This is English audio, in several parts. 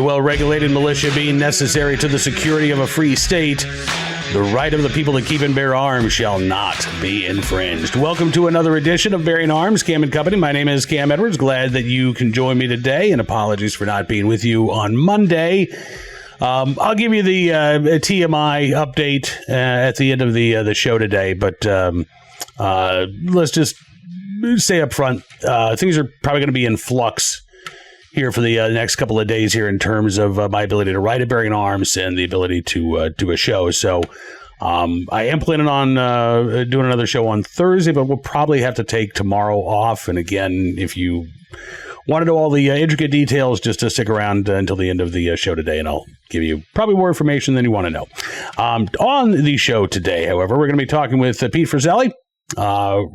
well-regulated militia being necessary to the security of a free state, the right of the people to keep and bear arms shall not be infringed. Welcome to another edition of Bearing Arms, Cam and Company. My name is Cam Edwards. Glad that you can join me today, and apologies for not being with you on Monday. I'll give you the TMI update at the end of the show today, but let's just say up front, things are probably going to be in flux here for the next couple of days here in terms of my ability to write at Bearing Arms and the ability to do a show. So I am planning on doing another show on Thursday, but we'll probably have to take tomorrow off. And again, if you want to know all the intricate details, just to stick around until the end of the show today, and I'll give you probably more information than you want to know. On the show today, however, we're going to be talking with Pete Forcelli,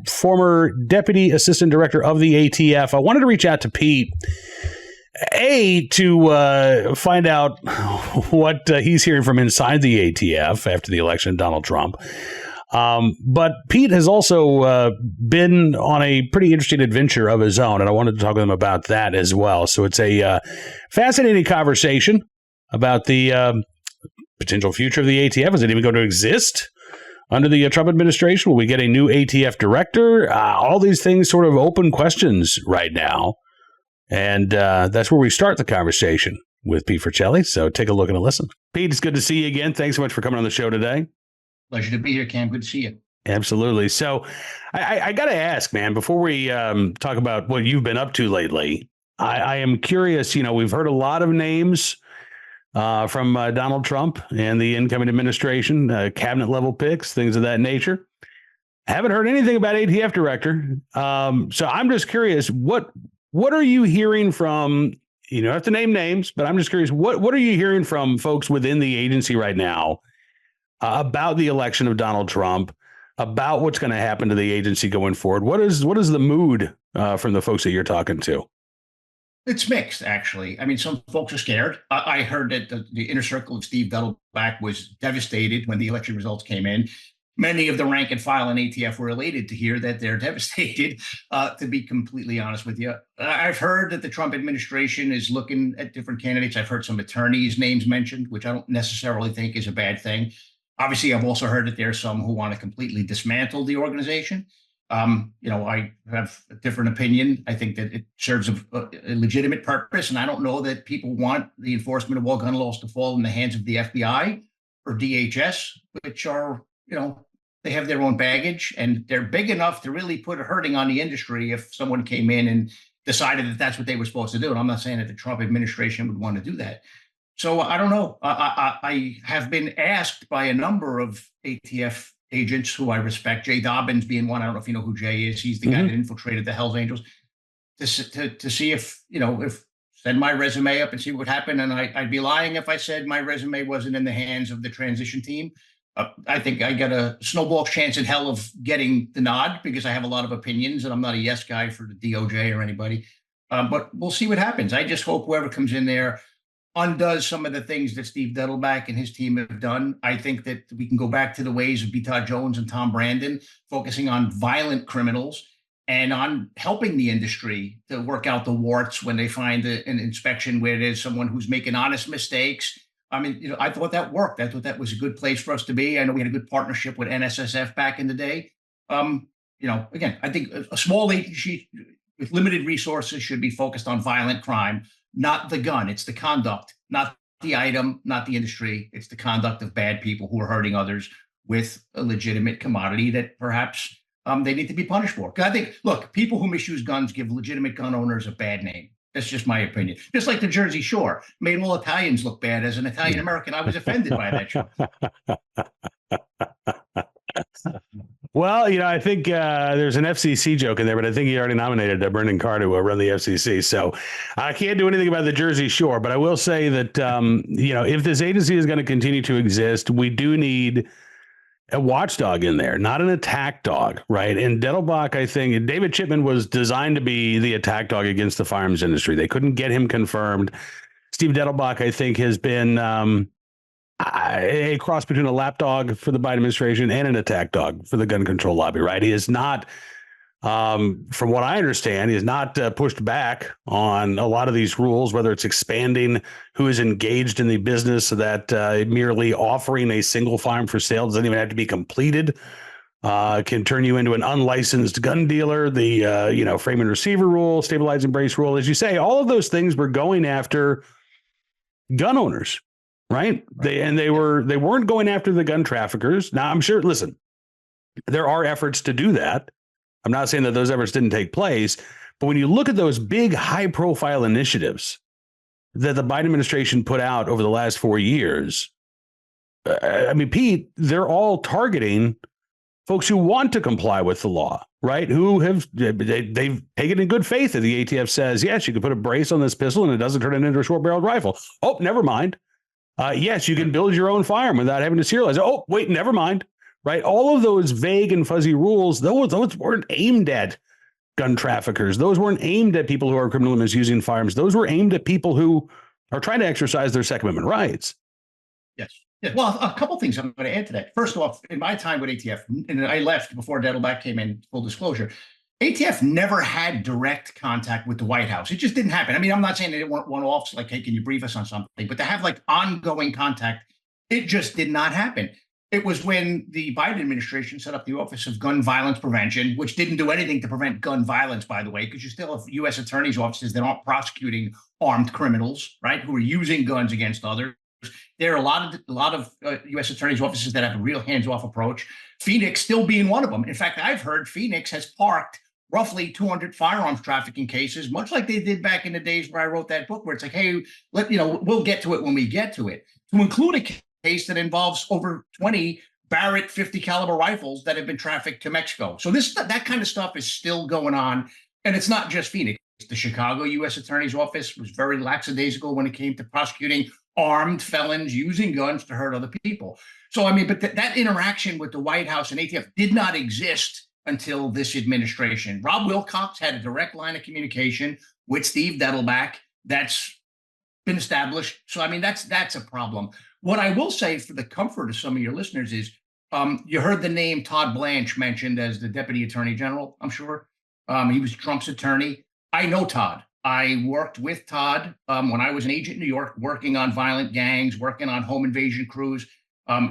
former Deputy Assistant Director of the ATF. I wanted to reach out to Pete, to find out what he's hearing from inside the ATF after the election of Donald Trump. But Pete has also been on a pretty interesting adventure of his own, and I wanted to talk with him about that as well. So it's a fascinating conversation about the potential future of the ATF. Is it even going to exist under the Trump administration? Will we get a new ATF director? All these things sort of open questions right now. And that's where we start the conversation with Pete Forcelli. So take a look and a listen. Pete, it's good to see you again. Thanks so much for coming on the show today. Pleasure to be here, Cam. Good to see you. Absolutely. So I got to ask, man, before we talk about what you've been up to lately, I am curious. You know, we've heard a lot of names from Donald Trump and the incoming administration, cabinet level picks, things of that nature. Haven't heard anything about ATF director. So I'm just curious, what are you hearing from, you don't have to name names, but I'm just curious, what are you hearing from folks within the agency right now about the election of Donald Trump, about what's going to happen to the agency going forward? What is the mood from the folks that you're talking to? It's mixed, actually. I mean, some folks are scared. I heard that the inner circle of Steve Dettelbach was devastated when the election results came in. Many of the rank and file in ATF were elated to hear that they're devastated, to be completely honest with you. I've heard that the Trump administration is looking at different candidates. I've heard some attorneys' names mentioned, which I don't necessarily think is a bad thing. Obviously, I've also heard that there are some who want to completely dismantle the organization. I have a different opinion. I think that it serves a legitimate purpose, and I don't know that people want the enforcement of all gun laws to fall in the hands of the FBI or DHS, which are, they have their own baggage, and they're big enough to really put a hurting on the industry if someone came in and decided that that's what they were supposed to do. And I'm not saying that the Trump administration would want to do that. So I don't know. I have been asked by a number of ATF agents who I respect, Jay Dobbins being one. I don't know if you know who Jay is. He's the guy that infiltrated the Hells Angels, to see if send my resume up and see what happened. And I'd be lying if I said my resume wasn't in the hands of the transition team. I think I got a snowball chance in hell of getting the nod because I have a lot of opinions and I'm not a yes guy for the DOJ or anybody. But we'll see what happens. I just hope whoever comes in there undoes some of the things that Steve Dettelbach and his team have done. I think that we can go back to the ways of B. Todd Jones and Tom Brandon, focusing on violent criminals and on helping the industry to work out the warts when they find an inspection where there's someone who's making honest mistakes. I mean, I thought that worked. I thought that was a good place for us to be. I know we had a good partnership with NSSF back in the day. Again, I think a small agency with limited resources should be focused on violent crime, not the gun. It's the conduct, not the item, not the industry. It's the conduct of bad people who are hurting others with a legitimate commodity that perhaps they need to be punished for. Because I think, look, people who misuse guns give legitimate gun owners a bad name. That's just my opinion. Just like the Jersey Shore made all Italians look bad. As an Italian American, I was offended by that show. Well, I think there's an FCC joke in there, but I think he already nominated Brendan Carr to run the FCC. So I can't do anything about the Jersey Shore, but I will say that, if this agency is going to continue to exist, we do need a watchdog in there, not an attack dog, right? And Dettelbach, I think, David Chipman was designed to be the attack dog against the firearms industry. They couldn't get him confirmed. Steve Dettelbach, I think, has been a cross between a lapdog for the Biden administration and an attack dog for the gun control lobby, right? He is not from what I understand, is not pushed back on a lot of these rules, whether it's expanding who is engaged in the business so that merely offering a single firearm for sale doesn't even have to be completed. Can turn you into an unlicensed gun dealer. The frame and receiver rule, stabilizing brace rule, as you say, all of those things were going after gun owners, right? They weren't going after the gun traffickers. Now, I'm sure. Listen, there are efforts to do that. I'm not saying that those efforts didn't take place, but when you look at those big, high-profile initiatives that the Biden administration put out over the last 4 years, I mean, Pete, they're all targeting folks who want to comply with the law, right? Who they've taken in good faith that the ATF says, yes, you can put a brace on this pistol and it doesn't turn it into a short-barreled rifle. Oh, never mind. Yes, you can build your own firearm without having to serialize it. Oh, wait, never mind. Right. All of those vague and fuzzy rules, those weren't aimed at gun traffickers. Those weren't aimed at people who are criminally misusing firearms. Those were aimed at people who are trying to exercise their Second Amendment rights. Yes. Yeah. Well, a couple things I'm going to add to that. First of all, in my time with ATF, and I left before Dettelbach came in, full disclosure, ATF never had direct contact with the White House. It just didn't happen. I mean, I'm not saying they weren't one-offs, like, hey, can you brief us on something? But to have like ongoing contact, it just did not happen. It was when the Biden administration set up the Office of Gun Violence Prevention, which didn't do anything to prevent gun violence, by the way, because you still have U.S. attorneys' offices that aren't prosecuting armed criminals, right, who are using guns against others. There are a lot of U.S. attorneys' offices that have a real hands-off approach. Phoenix still being one of them. In fact, I've heard Phoenix has parked roughly 200 firearms trafficking cases, much like they did back in the days where I wrote that book, where it's like, hey, we'll get to it when we get to it. To include a case that involves over 20 Barrett 50 caliber rifles that have been trafficked to Mexico. So that kind of stuff is still going on. And it's not just Phoenix. The Chicago U.S. Attorney's Office was very lackadaisical when it came to prosecuting armed felons using guns to hurt other people. So, I mean, but that interaction with the White House and ATF did not exist until this administration. Rob Wilcox had a direct line of communication with Steve Dettelbach. That's been established. So, I mean, that's a problem. What I will say for the comfort of some of your listeners is you heard the name Todd Blanche mentioned as the Deputy Attorney General, I'm sure. He was Trump's attorney. I know Todd. I worked with Todd when I was an agent in New York, working on violent gangs, working on home invasion crews.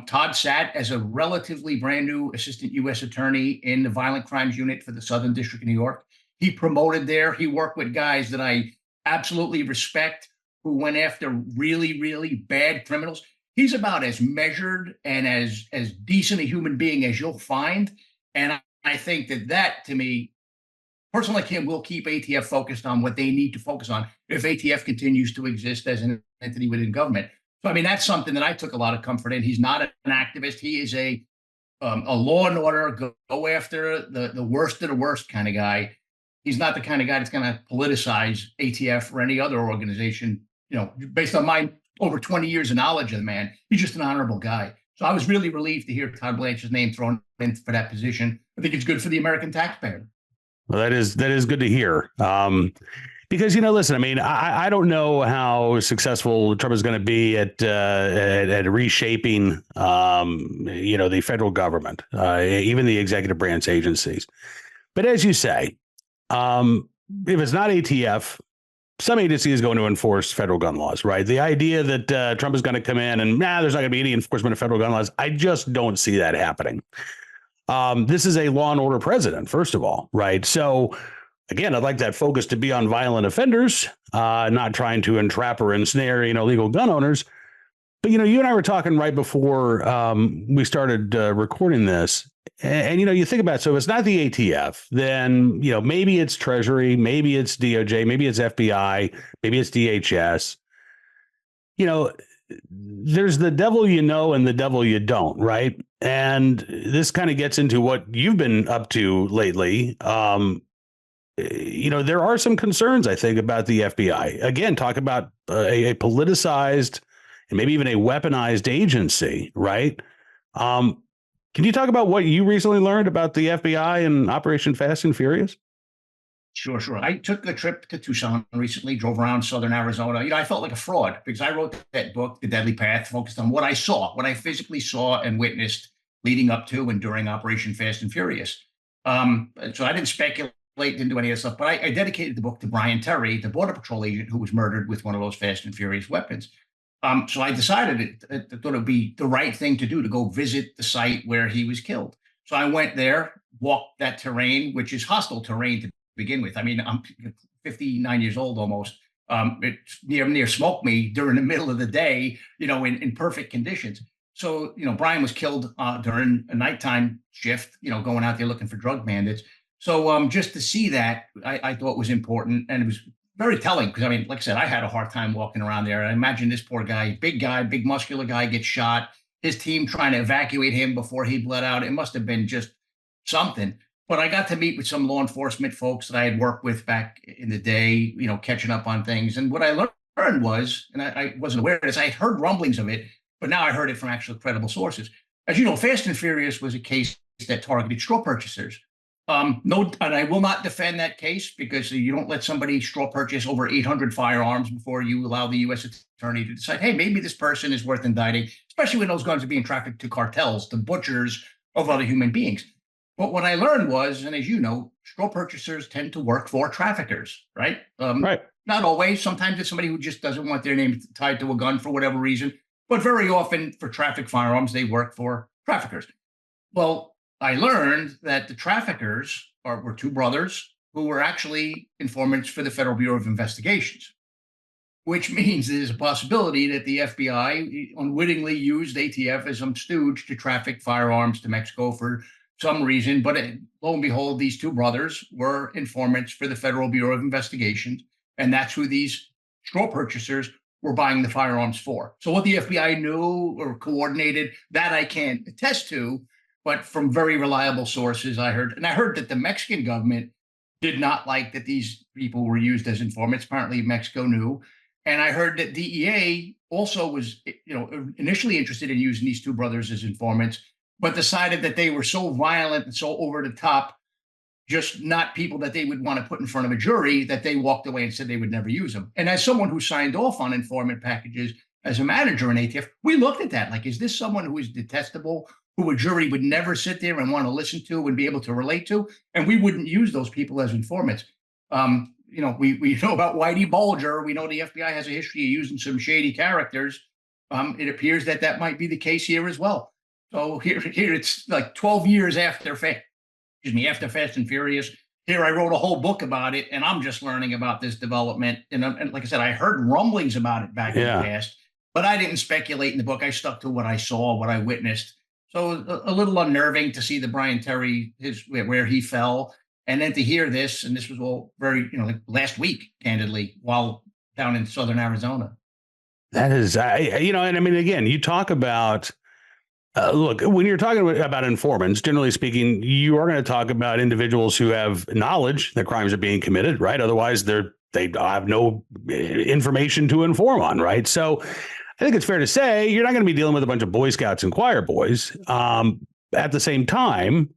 Todd sat as a relatively brand new assistant U.S. attorney in the violent crimes unit for the Southern District of New York. He promoted there. He worked with guys that I absolutely respect, who went after really, really bad criminals. He's about as measured and as decent a human being as you'll find. And I think that to me, a person like him will keep ATF focused on what they need to focus on if ATF continues to exist as an entity within government. So, I mean, that's something that I took a lot of comfort in. He's not an activist. He is a law and order, go after the worst of the worst kind of guy. He's not the kind of guy that's going to politicize ATF or any other organization, based on my over 20 years of knowledge of the man. He's just an honorable guy. So I was really relieved to hear Todd Blanche's name thrown in for that position. I think it's good for the American taxpayer. Well, that is good to hear. Because, listen, I mean, I don't know how successful Trump is going to be at reshaping, the federal government, even the executive branch agencies. But as you say, if it's not ATF, some agency is going to enforce federal gun laws, right? The idea that Trump is going to come in and there's not going to be any enforcement of federal gun laws, I just don't see that happening. This is a law and order president, first of all, right? So, again, I'd like that focus to be on violent offenders, not trying to entrap or ensnare, legal gun owners. But, you and I were talking right before we started recording this. And, you think about it. So if it's not the ATF, then, maybe it's Treasury, maybe it's DOJ, maybe it's FBI, maybe it's DHS. There's the devil and the devil you don't, right? And this kind of gets into what you've been up to lately. There are some concerns, I think, about the FBI. Again, talk about a politicized and maybe even a weaponized agency, right? Can you talk about what you recently learned about the FBI and Operation Fast and Furious? Sure. I took a trip to Tucson recently, drove around southern Arizona. I felt like a fraud because I wrote that book, The Deadly Path, focused on what I saw, what I physically saw and witnessed leading up to and during Operation Fast and Furious. So I didn't speculate, didn't do any of that stuff, but I dedicated the book to Brian Terry, the Border Patrol agent who was murdered with one of those Fast and Furious weapons. So I decided I thought it would be the right thing to do to go visit the site where he was killed. So I went there, walked that terrain, which is hostile terrain to begin with. I mean, I'm 59 years old almost. It's near smoke me during the middle of the day, in perfect conditions. So, Brian was killed during a nighttime shift, going out there looking for drug bandits. So just to see that, I thought was important. And it was very telling because, I mean, like I said, I had a hard time walking around there. I imagine this poor guy, big muscular guy, gets shot. His team trying to evacuate him before he bled out. It must have been just something. But I got to meet with some law enforcement folks that I had worked with back in the day, catching up on things. And what I learned was, and I wasn't aware of this, I had heard rumblings of it, but now I heard it from actual credible sources. As you know, Fast and Furious was a case that targeted straw purchasers. No, and I will not defend that case because you don't let somebody straw purchase over 800 firearms before you allow the U.S. attorney to decide, hey, maybe this person is worth indicting, especially when those guns are being trafficked to cartels, the butchers of other human beings. But what I learned was, and as you know, straw purchasers tend to work for traffickers, right? Right. Not always. Sometimes it's somebody who just doesn't want their name tied to a gun for whatever reason. But very often for traffic firearms, they work for traffickers. Well, I learned that the traffickers were two brothers who were actually informants for the Federal Bureau of Investigations, which means there's a possibility that the FBI unwittingly used ATF as some stooge to traffic firearms to Mexico for some reason. But lo and behold, these two brothers were informants for the Federal Bureau of Investigations, and that's who these straw purchasers were buying the firearms for. So what the FBI knew or coordinated, that I can't attest to, but from very reliable sources I heard. And I heard that the Mexican government did not like that these people were used as informants. Apparently Mexico knew. And I heard that DEA also was, initially interested in using these two brothers as informants, but decided that they were so violent and so over the top, just not people that they would want to put in front of a jury, that they walked away and said they would never use them. And as someone who signed off on informant packages as a manager in ATF, we looked at that. Like, is this someone who is detestable, who a jury would never sit there and want to listen to and be able to relate to? And we wouldn't use those people as informants. We know about Whitey Bulger. We know the FBI has a history of using some shady characters. It appears that might be the case here as well. So here it's like 12 years after Fast and Furious. Here I wrote a whole book about it, and I'm just learning about this development. And like I said, I heard rumblings about it back in the past, but I didn't speculate in the book. I stuck to what I saw, what I witnessed. So a little unnerving to see the Brian Terry, where he fell, and then to hear this, and this was all very, like last week, candidly, while down in southern Arizona. That is, and I mean, again, you talk about, look, when you're talking about informants, generally speaking, you are going to talk about individuals who have knowledge that crimes are being committed, right? Otherwise, they have no information to inform on, right? So I think it's fair to say you're not going to be dealing with a bunch of Boy Scouts and choir boys. At the same time,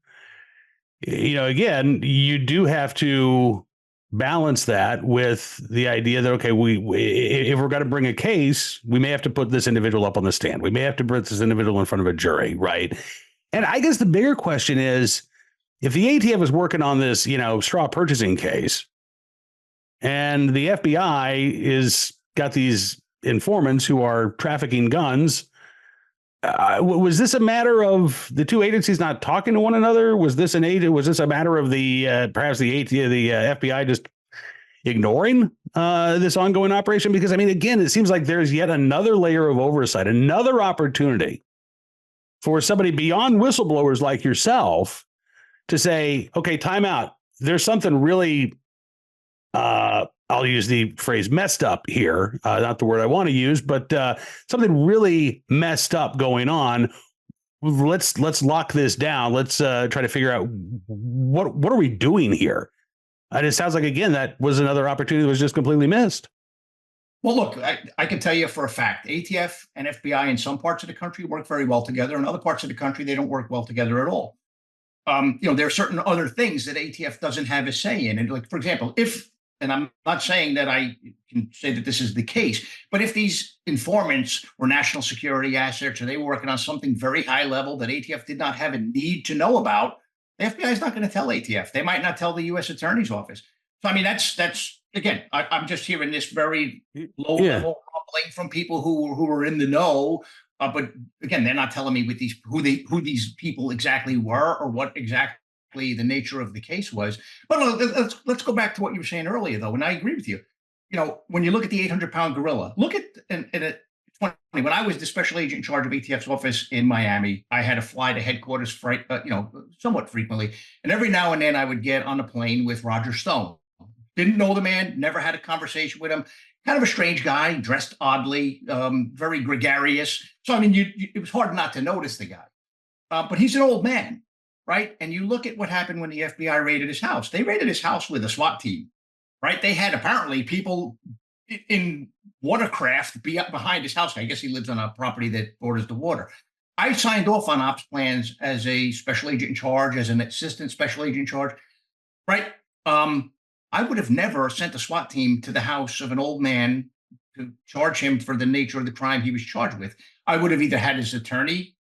again, you do have to balance that with the idea that, okay, if we're going to bring a case, we may have to put this individual up on the stand. We may have to put this individual in front of a jury, right? And I guess the bigger question is, if the ATF is working on this, straw purchasing case, and the FBI is got these informants who are trafficking guns, was this a matter of the two agencies not talking to one another? Was this a matter of perhaps the FBI just ignoring this ongoing operation? Because I mean, again, it seems like there's yet another layer of oversight, another opportunity for somebody beyond whistleblowers like yourself to say, okay, time out. There's something really, I'll use the phrase messed up here, not the word I want to use, but something really messed up going on. Let's lock this down. Let's try to figure out what are we doing here? And it sounds like, again, that was another opportunity that was just completely missed. Well, look, I can tell you for a fact, ATF and FBI in some parts of the country work very well together. In other parts of the country, they don't work well together at all. There are certain other things that ATF doesn't have a say in. And like, for example, and I'm not saying that I can say that this is the case, but if these informants were national security assets or they were working on something very high level that ATF did not have a need to know about, The FBI is not going to tell ATF. They might not tell the U.S. Attorney's Office. So, I mean, that's again, I'm just hearing this very low level rumbling from people who are in the know. But again, they're not telling me with these who these people exactly were or what exactly the nature of the case was. But let's go back to what you were saying earlier, though, and I agree with you. When you look at the 800-pound gorilla, look at when I was the special agent in charge of ATF's office in Miami, I had to fly to headquarters, somewhat frequently, and every now and then I would get on a plane with Roger Stone. Didn't know the man, never had a conversation with him. Kind of a strange guy, dressed oddly, very gregarious. So, I mean, it was hard not to notice the guy. But he's an old man, right? And you look at what happened when the FBI raided his house. They raided his house with a SWAT team, right? They had apparently people in watercraft be up behind his house. I guess he lives on a property that borders the water. I signed off on ops plans as a special agent in charge, as an assistant special agent in charge, right? I would have never sent a SWAT team to the house of an old man to charge him for the nature of the crime he was charged with. I would have either had his attorney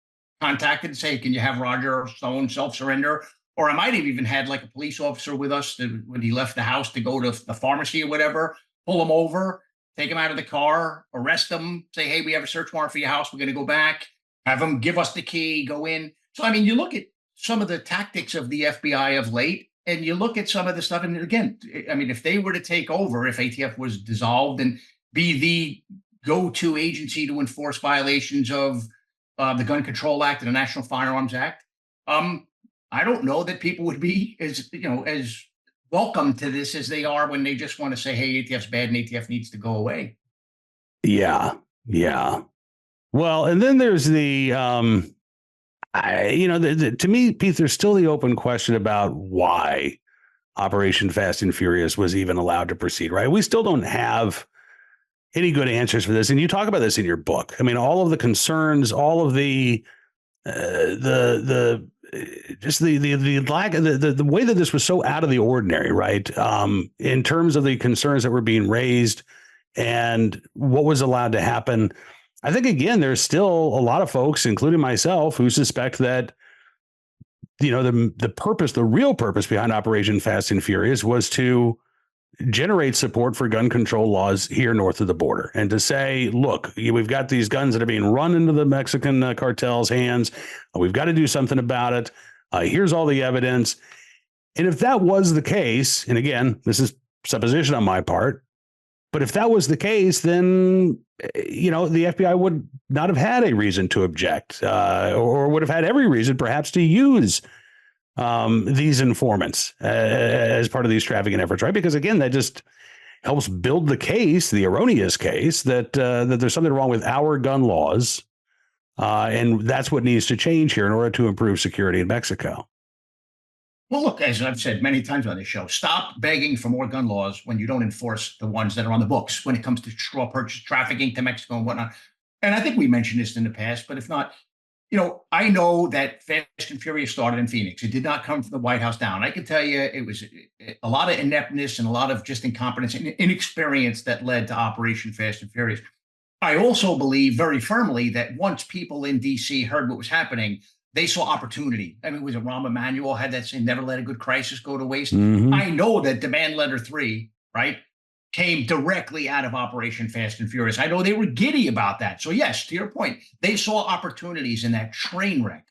contacted and say, can you have Roger Stone self-surrender? Or I might have even had like a police officer with us when he left the house to go to the pharmacy or whatever, pull him over, take him out of the car, arrest him, say, hey, we have a search warrant for your house. We're going to go back, have him give us the key, go in. So, I mean, you look at some of the tactics of the FBI of late, and you look at some of the stuff. And again, I mean, if they were to take over, if ATF was dissolved and be the go-to agency to enforce violations of the Gun Control Act and the National Firearms Act, I don't know that people would be as welcome to this as they are when they just want to say, hey, ATF's bad and ATF needs to go away. Yeah. Well, and then there's the, to me, Pete, there's still the open question about why Operation Fast and Furious was even allowed to proceed, right? We still don't have any good answers for this. And you talk about this in your book. I mean, all of the concerns, all of the lack of the way that this was so out of the ordinary, right? In terms of the concerns that were being raised and what was allowed to happen. I think, again, there's still a lot of folks, including myself, who suspect that, the real purpose behind Operation Fast and Furious was to generate support for gun control laws here north of the border and to say, look, we've got these guns that are being run into the Mexican cartel's hands. We've got to do something about it. Here's all the evidence. And if that was the case, and again, this is supposition on my part, but if that was the case, then, the FBI would not have had a reason to object or would have had every reason perhaps to use these informants as part of these trafficking efforts, right? Because again, that just helps build the case, the erroneous case that there's something wrong with our gun laws. And that's what needs to change here in order to improve security in Mexico. Well, look, as I've said many times on this show, stop begging for more gun laws when you don't enforce the ones that are on the books when it comes to straw purchase, trafficking to Mexico and whatnot. And I think we mentioned this in the past, but if not, I know that Fast and Furious started in Phoenix. It did not come from the White House down. I can tell you it was a lot of ineptness and a lot of just incompetence and inexperience that led to Operation Fast and Furious. I also believe very firmly that once people in D.C. heard what was happening, they saw opportunity. I mean, it was a Rahm Emanuel had that saying, never let a good crisis go to waste. Mm-hmm. I know that Demand Letter 3, right, came directly out of Operation Fast and Furious. I know they were giddy about that. So yes, to your point, they saw opportunities in that train wreck.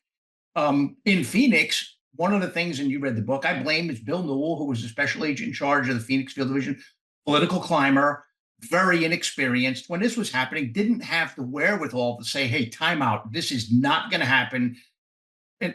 In Phoenix, one of the things, and you read the book, I blame is Bill Newell, who was the special agent in charge of the Phoenix Field Division, political climber, very inexperienced. When this was happening, didn't have the wherewithal to say, hey, time out. This is not going to happen. And,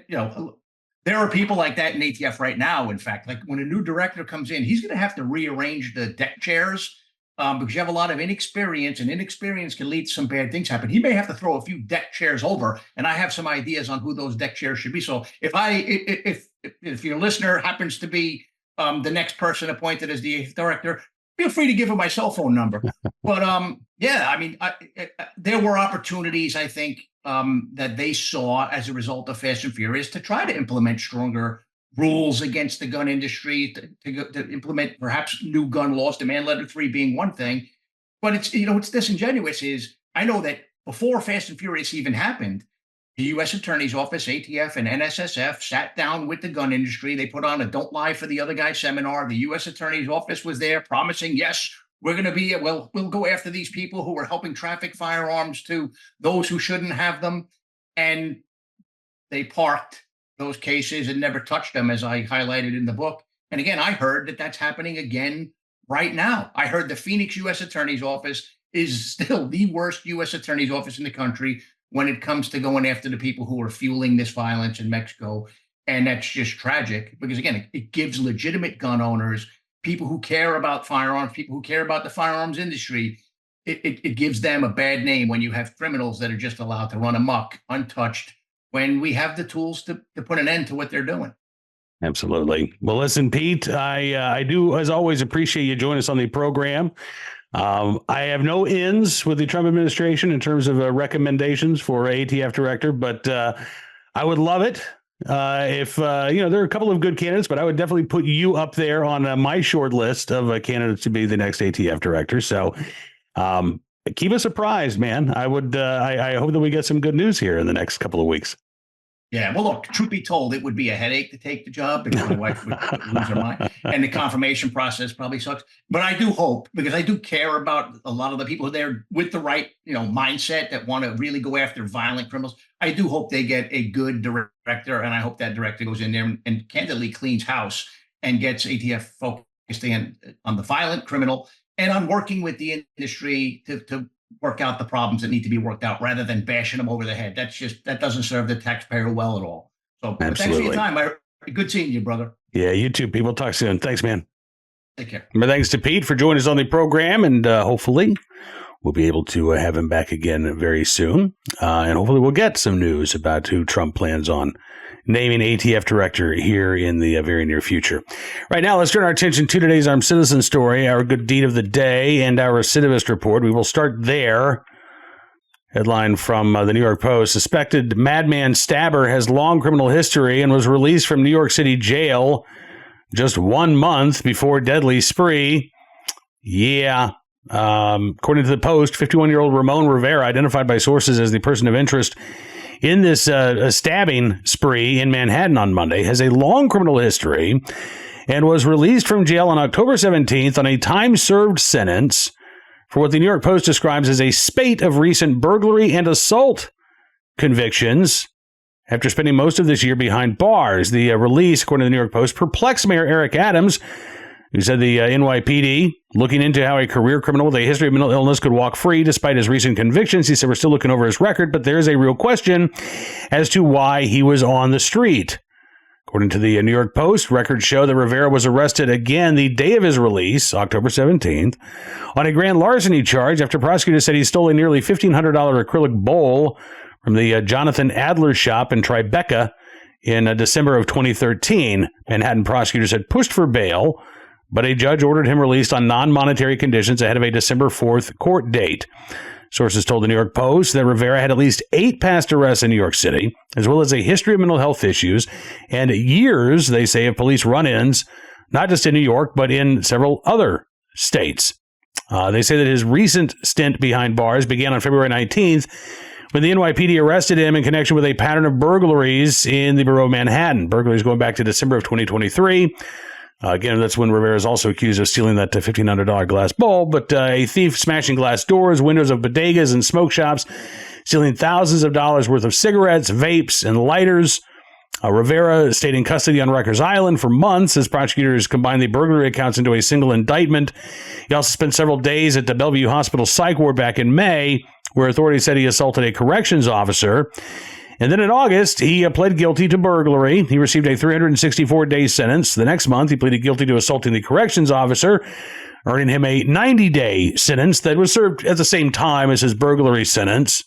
there are people like that in ATF right now. In fact, like when a new director comes in, he's going to have to rearrange the deck chairs because you have a lot of inexperience, and inexperience can lead to some bad things happen. He may have to throw a few deck chairs over, and I have some ideas on who those deck chairs should be. So if your listener happens to be the next person appointed as the director, feel free to give him my cell phone number. But there were opportunities, I think, that they saw as a result of Fast and Furious to try to implement stronger rules against the gun industry, to implement perhaps new gun laws, Demand Letter 3 being one thing. But it's disingenuous. I know that before Fast and Furious even happened, the U.S. Attorney's Office, ATF, and NSSF sat down with the gun industry. They put on a "Don't Lie for the Other Guy" seminar. The U.S. Attorney's Office was there, promising, "Yes, we're going to be we'll go after these people who are helping traffic firearms to those who shouldn't have them." And they parked those cases and never touched them, as I highlighted in the book. And again, I heard that that's happening again right now. I heard the Phoenix U.S. Attorney's Office is still the worst U.S. Attorney's Office in the country when it comes to going after the people who are fueling this violence in Mexico. And that's just tragic because, again, it gives legitimate gun owners, people who care about firearms, people who care about the firearms industry, it gives them a bad name when you have criminals that are just allowed to run amok, untouched, when we have the tools to put an end to what they're doing. Absolutely. Well, listen, Pete, I do, as always, appreciate you joining us on the program. I have no ends with the Trump administration in terms of recommendations for ATF director, but I would love it if, there are a couple of good candidates, but I would definitely put you up there on my short list of candidates to be the next ATF director. So keep us apprised, man. I hope that we get some good news here in the next couple of weeks. Yeah, well, look, truth be told, it would be a headache to take the job because my wife would lose her mind, and the confirmation process probably sucks. But I do hope, because I do care about a lot of the people there with the right, mindset that want to really go after violent criminals. I do hope they get a good director, and I hope that director goes in there and candidly cleans house and gets ATF focused on the violent criminal and on working with the industry to work out the problems that need to be worked out rather than bashing them over the head. That doesn't serve the taxpayer well at all. So thanks for your time. Good seeing you, brother. Yeah, you too. People, talk soon. Thanks, man. Take care. My thanks to Pete for joining us on the program, and hopefully we'll be able to have him back again very soon. And hopefully we'll get some news about who Trump plans on naming ATF director here in the very near future. Right now, let's turn our attention to today's Armed Citizen story, our good deed of the day, and our recidivist report. We will start there. Headline from the New York Post: suspected madman stabber has long criminal history and was released from New York City jail just 1 month before deadly spree. Yeah. According to the Post, 51-year-old Ramon Rivera, identified by sources as the person of interest in this stabbing spree in Manhattan on Monday, has a long criminal history and was released from jail on October 17th on a time-served sentence for what the New York Post describes as a spate of recent burglary and assault convictions after spending most of this year behind bars. The release, according to the New York Post, perplexed Mayor Eric Adams, who said the NYPD, looking into how a career criminal with a history of mental illness could walk free despite his recent convictions. He said, we're still looking over his record, but there's a real question as to why he was on the street. According to the New York Post, records show that Rivera was arrested again the day of his release, October 17th, on a grand larceny charge after prosecutors said he stole a nearly $1,500 acrylic bowl from the Jonathan Adler shop in Tribeca in December of 2013. Manhattan prosecutors had pushed for bail, but a judge ordered him released on non-monetary conditions ahead of a December 4th court date. Sources told the New York Post that Rivera had at least 8 past arrests in New York City, as well as a history of mental health issues and years, they say, of police run-ins, not just in New York, but in several other states. They say that his recent stint behind bars began on February 19th when the NYPD arrested him in connection with a pattern of burglaries in the borough of Manhattan. Burglaries going back to December of 2023. Again, that's when Rivera is also accused of stealing that $1,500 glass bowl, but a thief smashing glass doors, windows of bodegas and smoke shops, stealing thousands of dollars worth of cigarettes, vapes, and lighters. Rivera stayed in custody on Rikers Island for months as prosecutors combined the burglary accounts into a single indictment. He also spent several days at the Bellevue Hospital psych ward back in May, where authorities said he assaulted a corrections officer. And then in August, he pled guilty to burglary. He received a 364-day sentence. The next month, he pleaded guilty to assaulting the corrections officer, earning him a 90-day sentence that was served at the same time as his burglary sentence.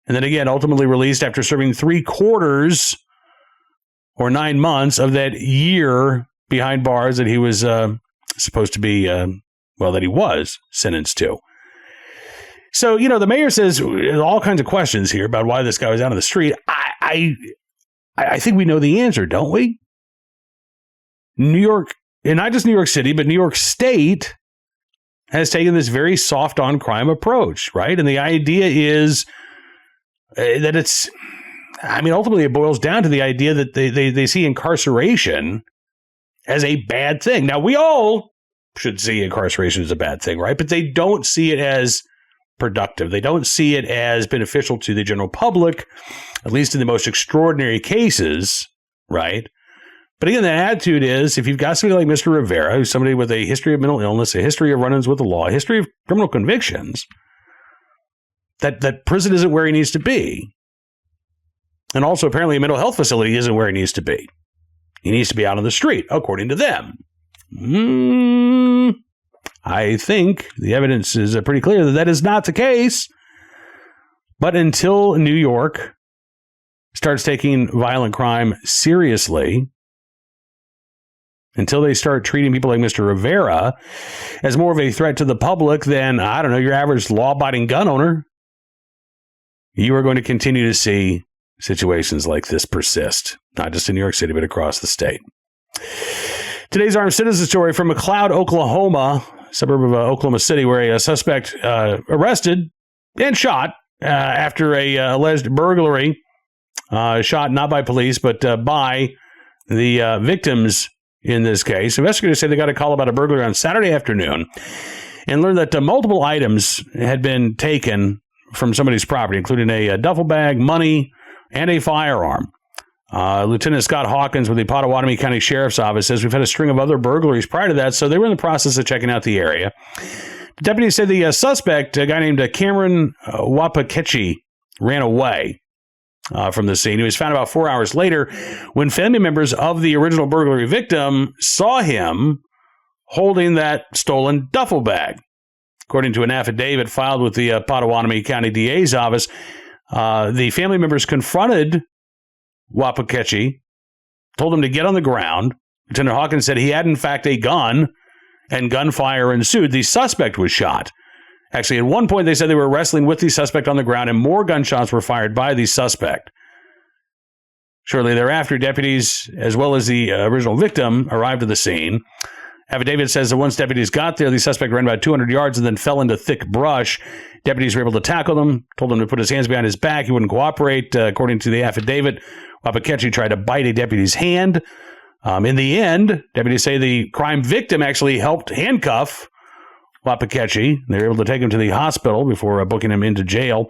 And then again, ultimately released after serving 3/4 or 9 months of that year behind bars that he was supposed to be, that he was sentenced to. So, the mayor says all kinds of questions here about why this guy was out on the street. I think we know the answer, don't we? New York, and not just New York City, but New York State has taken this very soft on crime approach, right? And the idea is that it's, I mean, ultimately, it boils down to the idea that they see incarceration as a bad thing. Now, we all should see incarceration as a bad thing, right? But they don't see it as productive. They don't see it as beneficial to the general public, at least in the most extraordinary cases, right? But again, the attitude is, if you've got somebody like Mr. Rivera, who's somebody with a history of mental illness, a history of run-ins with the law, a history of criminal convictions, that prison isn't where he needs to be. And also, apparently, a mental health facility isn't where he needs to be. He needs to be out on the street, according to them. I think the evidence is pretty clear that that is not the case. But until New York starts taking violent crime seriously, until they start treating people like Mr. Rivera as more of a threat to the public than, I don't know, your average law-abiding gun owner, you are going to continue to see situations like this persist, not just in New York City, but across the state. Today's armed citizen story from McLeod, Oklahoma, suburb of Oklahoma City, where a suspect arrested and shot after a alleged burglary, shot not by police, but by the victims in this case. Investigators say they got a call about a burglary on Saturday afternoon and learned that multiple items had been taken from somebody's property, including a duffel bag, money, and a firearm. Lieutenant Scott Hawkins with the Pottawatomie County Sheriff's Office says we've had a string of other burglaries prior to that, so they were in the process of checking out the area. The deputies said the suspect, a guy named Cameron Wapakechi, ran away from the scene. He was found about 4 hours later when family members of the original burglary victim saw him holding that stolen duffel bag. According to an affidavit filed with the Pottawatomie County DA's office, the family members confronted Wapakechi, told him to get on the ground. Lieutenant Hawkins said he had, in fact, a gun, and gunfire ensued. The suspect was shot. Actually, at one point, they said they were wrestling with the suspect on the ground, and more gunshots were fired by the suspect. Shortly thereafter, deputies, as well as the original victim, arrived at the scene. Affidavit says that once deputies got there, the suspect ran about 200 yards and then fell into thick brush. Deputies were able to tackle him, told him to put his hands behind his back. He wouldn't cooperate. According to the affidavit, Wapakechi tried to bite a deputy's hand. In the end, deputies say the crime victim actually helped handcuff Wapakechi. They were able to take him to the hospital before booking him into jail.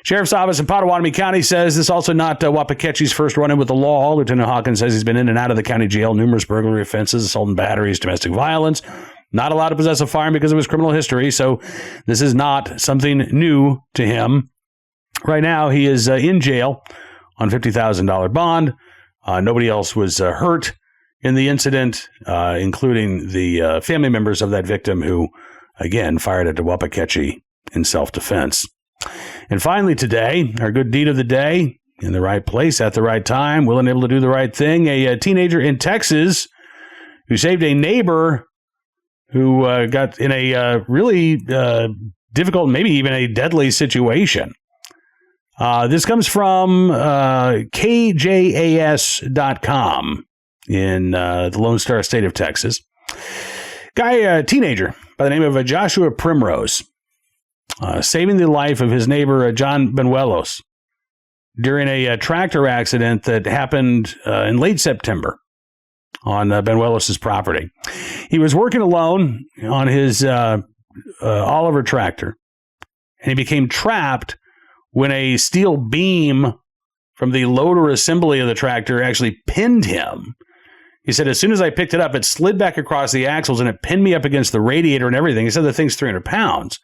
Sheriff's Office in Pottawatomie County says this is also not Wapakechi's first run-in with the law. Lieutenant Hawkins says he's been in and out of the county jail, numerous burglary offenses, assault and batteries, domestic violence. Not allowed to possess a firearm because of his criminal history, so this is not something new to him. Right now, he is in jail on $50,000 bond. Nobody else was hurt in the incident, including the family members of that victim who, again, fired at Wapakechi in self-defense. And finally today, our good deed of the day, in the right place at the right time, willing and able to do the right thing. A teenager in Texas who saved a neighbor who got in a really difficult, maybe even a deadly situation. This comes from KJAS.com in the Lone Star State of Texas. A teenager by the name of Joshua Primrose, saving the life of his neighbor, John Benuelos, during a tractor accident that happened in late September on Benuelos' property. He was working alone on his Oliver tractor, and he became trapped when a steel beam from the loader assembly of the tractor actually pinned him. He said, as soon as I picked it up, it slid back across the axles and it pinned me up against the radiator and everything. He said the thing's 300 pounds.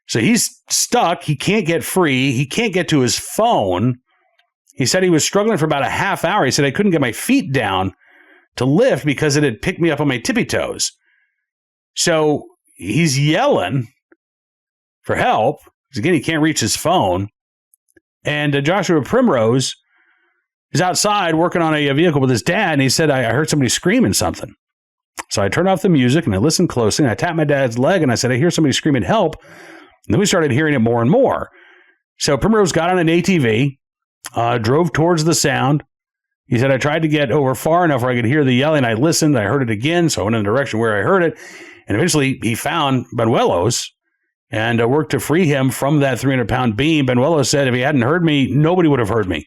So he's stuck. He can't get free. He can't get to his phone. He said he was struggling for about a half hour. He said, I couldn't get my feet down to lift because it had picked me up on my tippy toes. So he's yelling for help. Because again, he can't reach his phone. And Joshua Primrose is outside working on a vehicle with his dad. And he said, I heard somebody screaming something. So I turned off the music and I listened closely. And I tapped my dad's leg and I said, I hear somebody screaming help. And then we started hearing it more and more. So Primrose got on an ATV, drove towards the sound. He said, I tried to get over far enough where I could hear the yelling. I listened. I heard it again. So I went in the direction where I heard it. And eventually he found Benuelos and worked to free him from that 300-pound beam. Benuelos said, if he hadn't heard me, nobody would have heard me.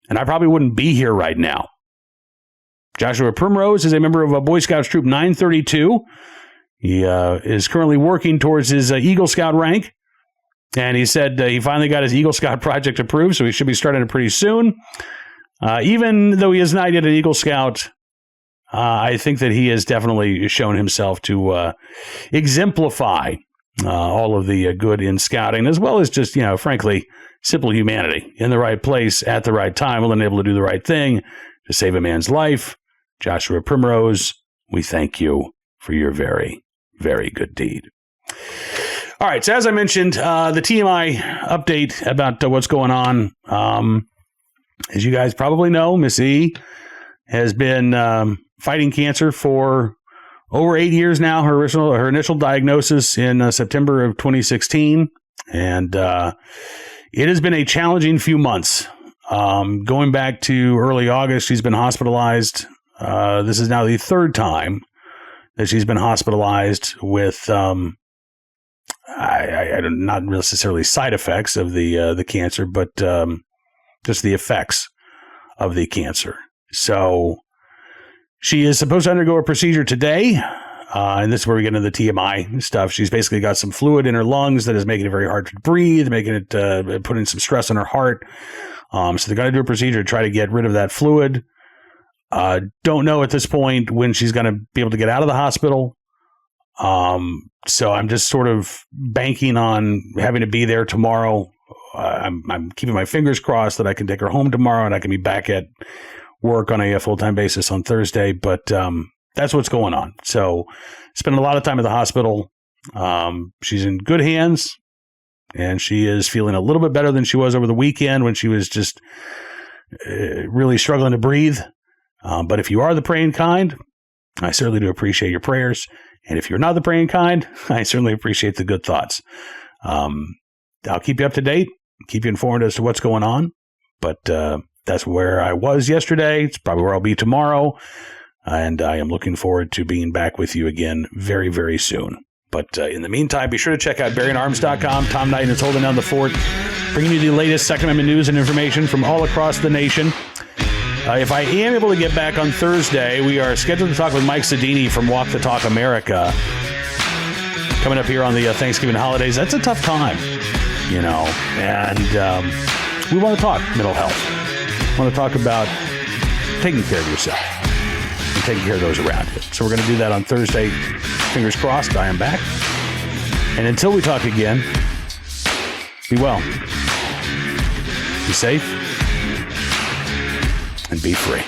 and I probably wouldn't be here right now. Joshua Primrose is a member of Boy Scouts Troop 932. He is currently working towards his Eagle Scout rank, and he said he finally got his Eagle Scout project approved, so he should be starting it pretty soon. Even though he is not yet an Eagle Scout, I think that he has definitely shown himself to exemplify all of the good in scouting, as well as just, frankly, simple humanity in the right place at the right time, willing and able to do the right thing to save a man's life. Joshua Primrose, we thank you for your very, very good deed. All right, so as I mentioned, the TMI update about what's going on. As you guys probably know, Miss E has been fighting cancer for over 8 years now. Her initial diagnosis in September of 2016, and it has been a challenging few months. Going back to early August, she's been hospitalized. This is now the third time that she's been hospitalized with not necessarily side effects of the cancer, but just the effects of the cancer. So she is supposed to undergo a procedure today, and this is where we get into the TMI stuff. She's basically got some fluid in her lungs that is making it very hard to breathe, making it putting some stress on her heart. So they're going to do a procedure to try to get rid of that fluid. Don't know at this point when she's going to be able to get out of the hospital. So I'm just sort of banking on having to be there tomorrow. I'm keeping my fingers crossed that I can take her home tomorrow and I can be back at work on a full-time basis on Thursday. But that's what's going on. So spending a lot of time at the hospital. She's in good hands, and she is feeling a little bit better than she was over the weekend when she was just really struggling to breathe. But if you are the praying kind, I certainly do appreciate your prayers. And if you're not the praying kind, I certainly appreciate the good thoughts. I'll keep you up to date, keep you informed as to what's going on. But that's where I was yesterday. It's probably where I'll be tomorrow. And I am looking forward to being back with you again very, very soon. But in the meantime, be sure to check out BerrianArms.com. Tom Knighton is holding down the fort, bringing you the latest Second Amendment news and information from all across the nation. If I am able to get back on Thursday, we are scheduled to talk with Mike Sedini from Walk the Talk America. Coming up here on the Thanksgiving holidays. That's a tough time, and we want to talk mental health. We want to talk about taking care of yourself and taking care of those around you. So we're going to do that on Thursday. Fingers crossed, I am back. And until we talk again, be well, be safe, and be free.